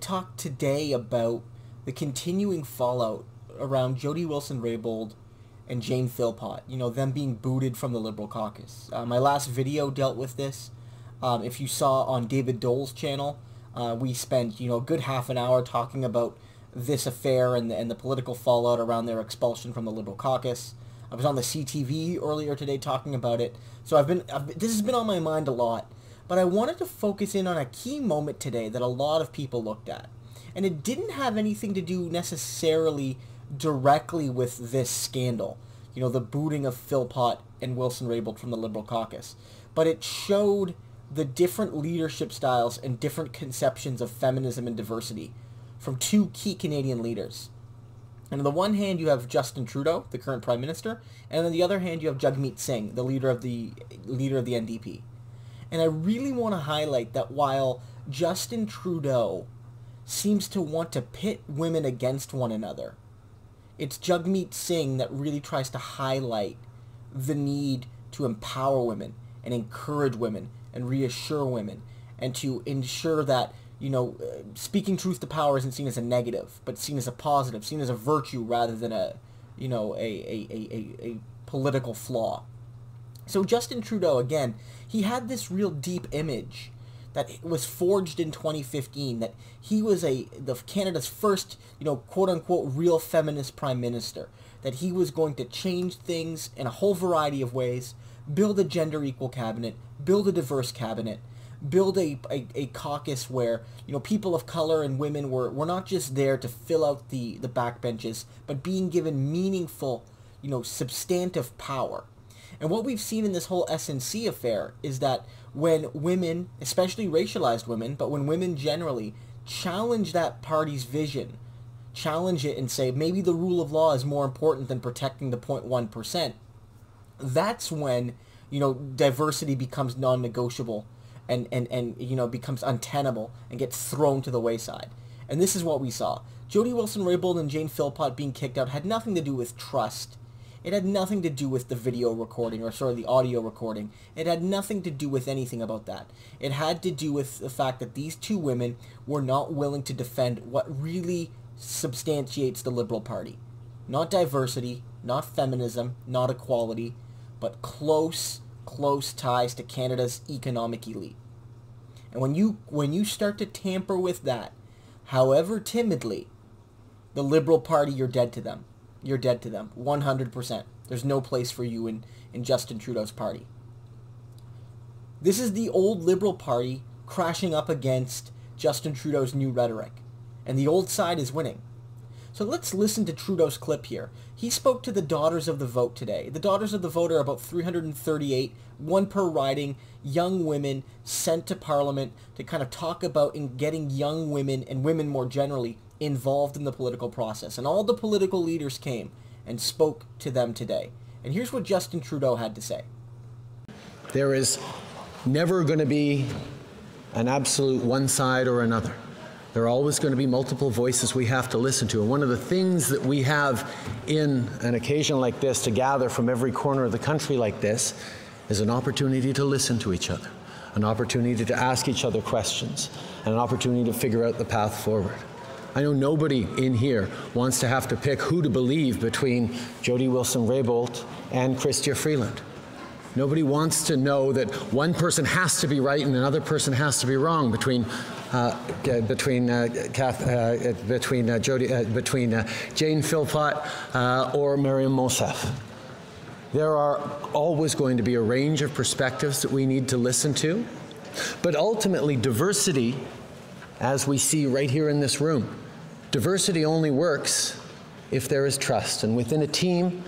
talk today about the continuing fallout around Jody Wilson-Raybould and Jane Philpott, them being booted from the Liberal caucus. My last video dealt with this. If you saw on David Dole's channel, we spent, a good half an hour talking about this affair and the political fallout around their expulsion from the Liberal caucus. I was on the CTV earlier today talking about it. So this has been on my mind a lot. But I wanted to focus in on a key moment today that a lot of people looked at. And it didn't have anything to do necessarily directly with this scandal, the booting of Philpott and Wilson-Raybould from the Liberal caucus. But it showed the different leadership styles and different conceptions of feminism and diversity from two key Canadian leaders. And on the one hand, you have Justin Trudeau, the current Prime Minister, and on the other hand, you have Jagmeet Singh, the leader of the NDP. And I really want to highlight that while Justin Trudeau seems to want to pit women against one another, it's Jagmeet Singh that really tries to highlight the need to empower women and encourage women and reassure women and to ensure that, speaking truth to power isn't seen as a negative, but seen as a positive, seen as a virtue rather than a political flaw. So Justin Trudeau, again, he had this real deep image that was forged in 2015, that he was Canada's first, quote-unquote, real feminist prime minister, that he was going to change things in a whole variety of ways, build a gender-equal cabinet, build a diverse cabinet, build a caucus where, people of color and women were not just there to fill out the backbenches, but being given meaningful, substantive power. And what we've seen in this whole SNC affair is that when women, especially racialized women, but when women generally challenge that party's vision, challenge it and say maybe the rule of law is more important than protecting the 0.1%, that's when, diversity becomes non-negotiable and becomes untenable and gets thrown to the wayside. And this is what we saw. Jody Wilson-Raybould and Jane Philpott being kicked out had nothing to do with trust. It had nothing to do with the video recording, or the audio recording. It had nothing to do with anything about that. It had to do with the fact that these two women were not willing to defend what really substantiates the Liberal Party. Not diversity, not feminism, not equality, but close ties to Canada's economic elite. And when you start to tamper with that, however timidly, the Liberal Party, you're dead to them. You're dead to them, 100%. There's no place for you in Justin Trudeau's party. This is the old Liberal Party crashing up against Justin Trudeau's new rhetoric. And the old side is winning. So let's listen to Trudeau's clip here. He spoke to the Daughters of the Vote today. The Daughters of the Vote are about 338, one per riding, young women sent to Parliament to kind of talk about getting young women and women more generally involved in the political process. And all the political leaders came and spoke to them today. And here's what Justin Trudeau had to say. There is never going to be an absolute one side or another. There are always going to be multiple voices we have to listen to. And one of the things that we have in an occasion like this, to gather from every corner of the country like this, is an opportunity to listen to each other, an opportunity to ask each other questions, and an opportunity to figure out the path forward. I know nobody in here wants to have to pick who to believe between Jody Wilson-Raybould and Chrystia Freeland. Nobody wants to know that one person has to be right and another person has to be wrong between Jane Philpott or Miriam Mosef. There are always going to be a range of perspectives that we need to listen to, but ultimately diversity, as we see right here in this room, diversity only works if there is trust. And within a team,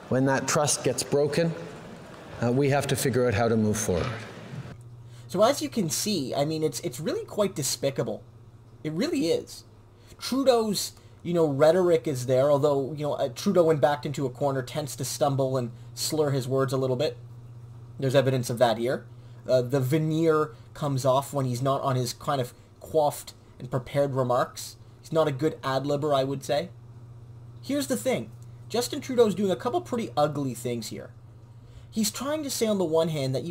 when that trust gets broken, we have to figure out how to move forward. So as you can see, it's really quite despicable. It really is. Trudeau's, rhetoric is there, although, Trudeau, when backed into a corner, tends to stumble and slur his words a little bit. There's evidence of that here. The veneer comes off when he's not on his kind of coiffed and prepared remarks. He's not a good ad-libber, I would say. Here's the thing. Justin Trudeau's doing a couple pretty ugly things here. He's trying to say on the one hand that,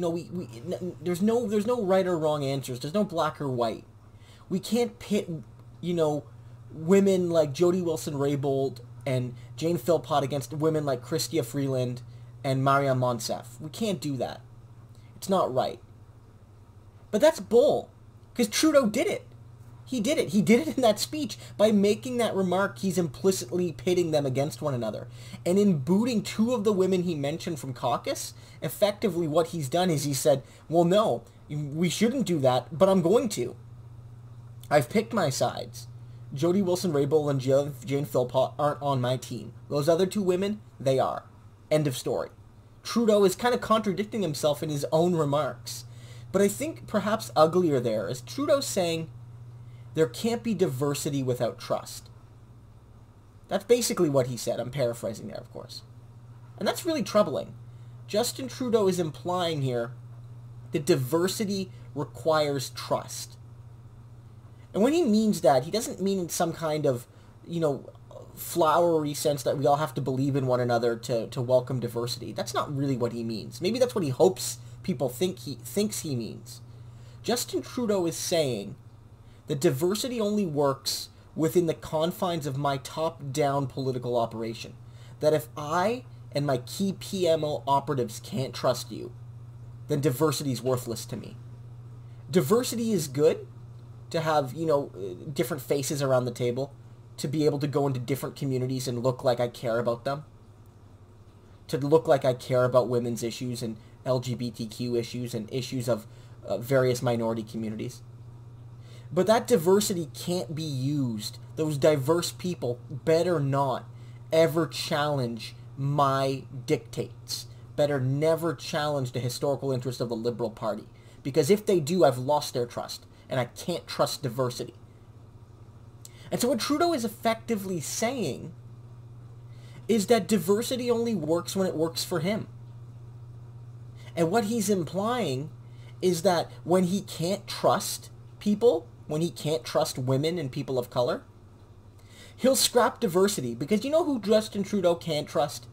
there's no right or wrong answers. There's no black or white. We can't pit you know, women like Jody Wilson-Raybould and Jane Philpott against women like Chrystia Freeland and Mariam Monsef. We can't do that. It's not right. But that's bull, because Trudeau did it. He did it. He did it in that speech. By making that remark, he's implicitly pitting them against one another. And in booting two of the women he mentioned from caucus, effectively what he's done is he said, well, no, we shouldn't do that, but I'm going to. I've picked my sides. Jody Wilson-Raybould and Jane Philpott aren't on my team. Those other two women, they are. End of story. Trudeau is kind of contradicting himself in his own remarks. But I think perhaps uglier there is Trudeau saying there can't be diversity without trust. That's basically what he said. I'm paraphrasing there, of course. And that's really troubling. Justin Trudeau is implying here that diversity requires trust. And when he means that, he doesn't mean in some kind of, flowery sense that we all have to believe in one another to welcome diversity. That's not really what he means. Maybe that's what he hopes people thinks he means. Justin Trudeau is saying that diversity only works within the confines of my top-down political operation. That if I and my key PMO operatives can't trust you, then diversity is worthless to me. Diversity is good to have, different faces around the table, to be able to go into different communities and look like I care about them, to look like I care about women's issues and LGBTQ issues and issues of various minority communities. But that diversity can't be used. Those diverse people better not ever challenge my dictates. Better never challenge the historical interest of the Liberal Party. Because if they do, I've lost their trust. And I can't trust diversity. And so what Trudeau is effectively saying is that diversity only works when it works for him. And what he's implying is that when he can't trust people, when he can't trust women and people of color, he'll scrap diversity. Because you know who Justin Trudeau can't trust?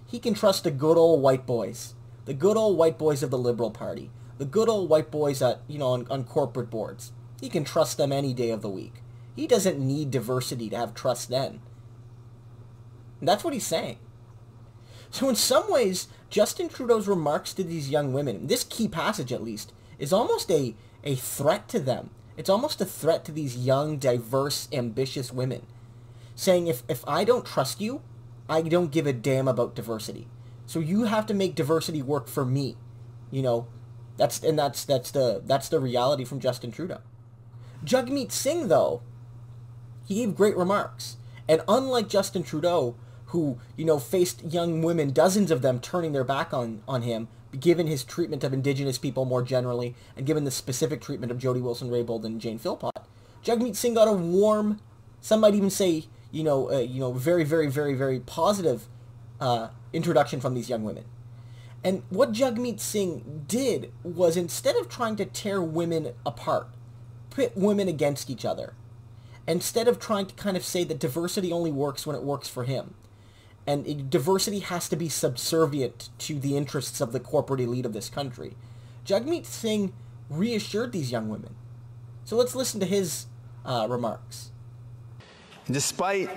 He can trust the good old white boys. The good old white boys of the Liberal Party. The good old white boys at, on corporate boards. He can trust them any day of the week. He doesn't need diversity to have trust then. And that's what he's saying. So in some ways, Justin Trudeau's remarks to these young women, this key passage at least, is almost a threat to them. It's almost a threat to these young, diverse, ambitious women. Saying, if I don't trust you, I don't give a damn about diversity. So you have to make diversity work for me. That's the reality from Justin Trudeau. Jagmeet Singh, though, he gave great remarks. And unlike Justin Trudeau, who, faced young women, dozens of them turning their back on him, given his treatment of Indigenous people more generally, and given the specific treatment of Jody Wilson-Raybould and Jane Philpott, Jagmeet Singh got a warm, some might even say, very, very, very, very positive introduction from these young women. And what Jagmeet Singh did was, instead of trying to tear women apart, pit women against each other, instead of trying to kind of say that diversity only works when it works for him, and diversity has to be subservient to the interests of the corporate elite of this country, Jagmeet Singh reassured these young women. So let's listen to his remarks. Despite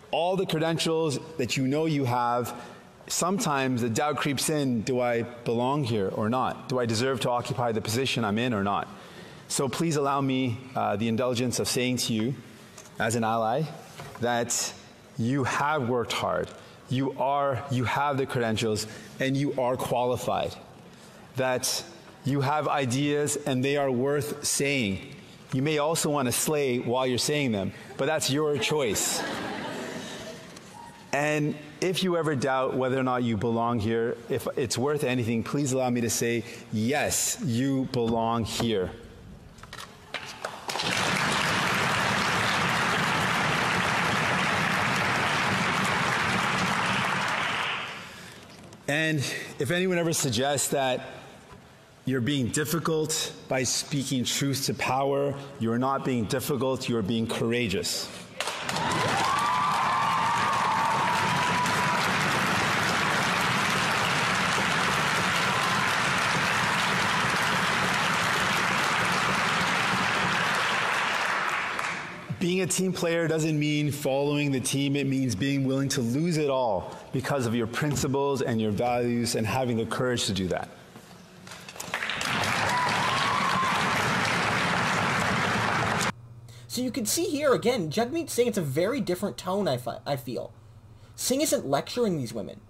all the credentials that you have, sometimes the doubt creeps in, do I belong here or not? Do I deserve to occupy the position I'm in or not? So please allow me the indulgence of saying to you, as an ally, that you have worked hard, you have the credentials, and you are qualified. That you have ideas and they are worth saying. You may also want to slay while you're saying them, but that's your choice. And if you ever doubt whether or not you belong here, if it's worth anything, please allow me to say, yes, you belong here. And if anyone ever suggests that you're being difficult by speaking truth to power, you're not being difficult, you're being courageous. Being a team player doesn't mean following the team. It means being willing to lose it all because of your principles and your values and having the courage to do that. So you can see here, again, Jagmeet Singh, it's a very different tone, I feel. Singh isn't lecturing these women.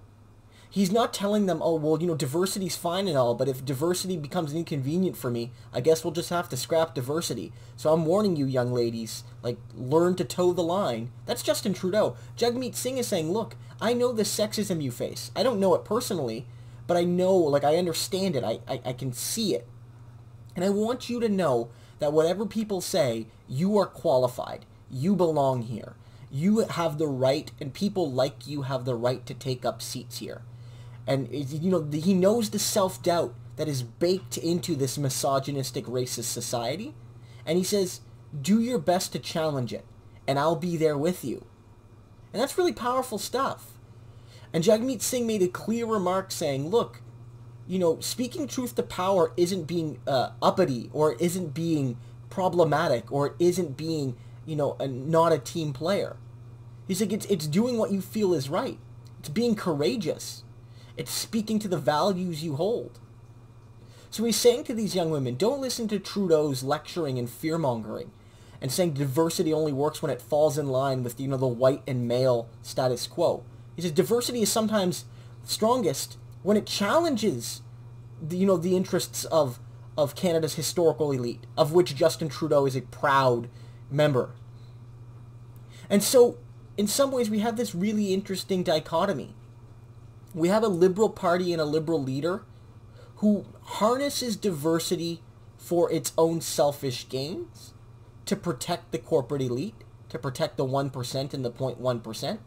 He's not telling them, oh, well, you know, diversity's fine and all, but if diversity becomes inconvenient for me, I guess we'll just have to scrap diversity. So I'm warning you, young ladies, like, learn to toe the line. That's Justin Trudeau. Jagmeet Singh is saying, look, I know the sexism you face. I don't know it personally, but I know, like, I understand it. I can see it. And I want you to know that whatever people say, you are qualified. You belong here. You have the right, and people like you have the right to take up seats here. And, you know, he knows the self-doubt that is baked into this misogynistic, racist society. And he says, do your best to challenge it, and I'll be there with you. And that's really powerful stuff. And Jagmeet Singh made a clear remark saying, look, you know, speaking truth to power isn't being uppity, or it isn't being problematic, or it isn't being, you know, not a team player. He's like, it's doing what you feel is right. It's being courageous. It's speaking to the values you hold. So he's saying to these young women, don't listen to Trudeau's lecturing and fear-mongering and saying diversity only works when it falls in line with, you know, the white and male status quo. He says diversity is sometimes strongest when it challenges the, you know, the interests of Canada's historical elite, of which Justin Trudeau is a proud member. And so, in some ways, we have this really interesting dichotomy. We have a Liberal Party and a Liberal leader who harnesses diversity for its own selfish gains, to protect the corporate elite, to protect the 1% and the 0.1%,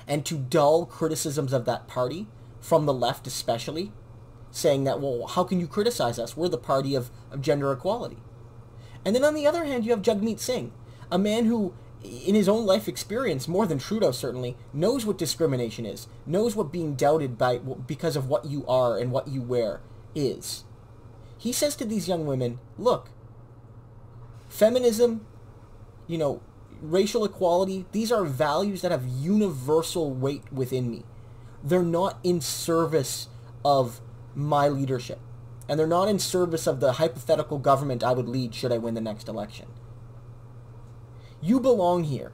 and to dull criticisms of that party, from the left especially, saying that, well, how can you criticize us? We're the party of gender equality. And then on the other hand, you have Jagmeet Singh, a man who, in his own life experience, more than Trudeau certainly, knows what discrimination is, knows what being doubted by because of what you are and what you wear is. He says to these young women, look, feminism, you know, racial equality, these are values that have universal weight within me. They're not in service of my leadership. And they're not in service of the hypothetical government I would lead should I win the next election. You belong here.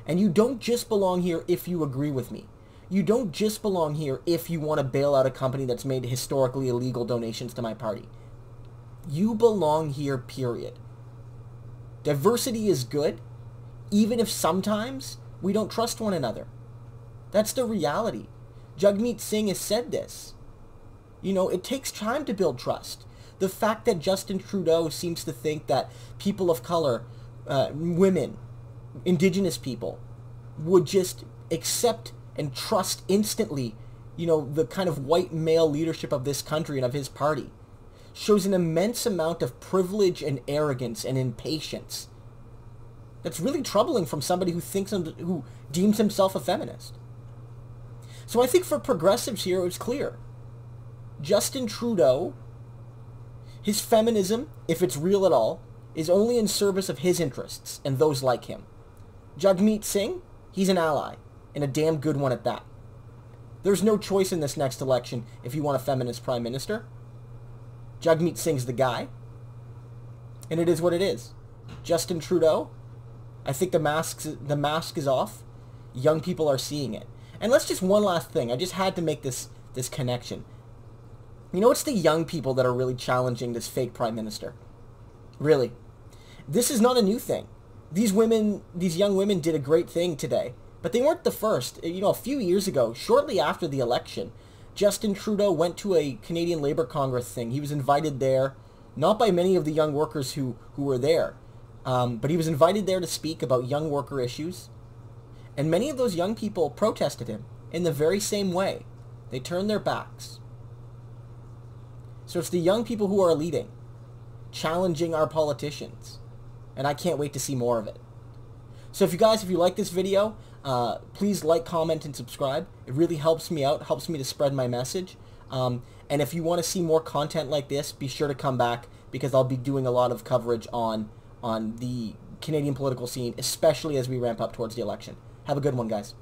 And you don't just belong here if you agree with me. You don't just belong here if you want to bail out a company that's made historically illegal donations to my party. You belong here, period. Diversity is good, even if sometimes we don't trust one another. That's the reality. Jagmeet Singh has said this. You know, it takes time to build trust. The fact that Justin Trudeau seems to think that people of color, women, Indigenous people, would just accept and trust instantly, you know, the kind of white male leadership of this country and of his party, shows an immense amount of privilege and arrogance and impatience. That's really troubling from somebody who deems himself a feminist. So I think for progressives here, it was clear. Justin Trudeau, his feminism, if it's real at all, is only in service of his interests and those like him. Jagmeet Singh, he's an ally, and a damn good one at that. There's no choice in this next election if you want a feminist prime minister. Jagmeet Singh's the guy, and it is what it is. Justin Trudeau, I think the mask is off. Young people are seeing it. And let's just one last thing. I just had to make this connection. You know, it's the young people that are really challenging this fake prime minister. Really. This is not a new thing. These young women did a great thing today. But they weren't the first. You know, a few years ago, shortly after the election, Justin Trudeau went to a Canadian Labour Congress thing. He was invited there, not by many of the young workers who were there, but he was invited there to speak about young worker issues. And many of those young people protested him in the very same way. They turned their backs. So it's the young people who are leading, challenging our politicians. And I can't wait to see more of it. So if you like this video, please like, comment, and subscribe. It really helps me out, helps me to spread my message. And if you want to see more content like this, be sure to come back, because I'll be doing a lot of coverage on the Canadian political scene, especially as we ramp up towards the election. Have a good one, guys.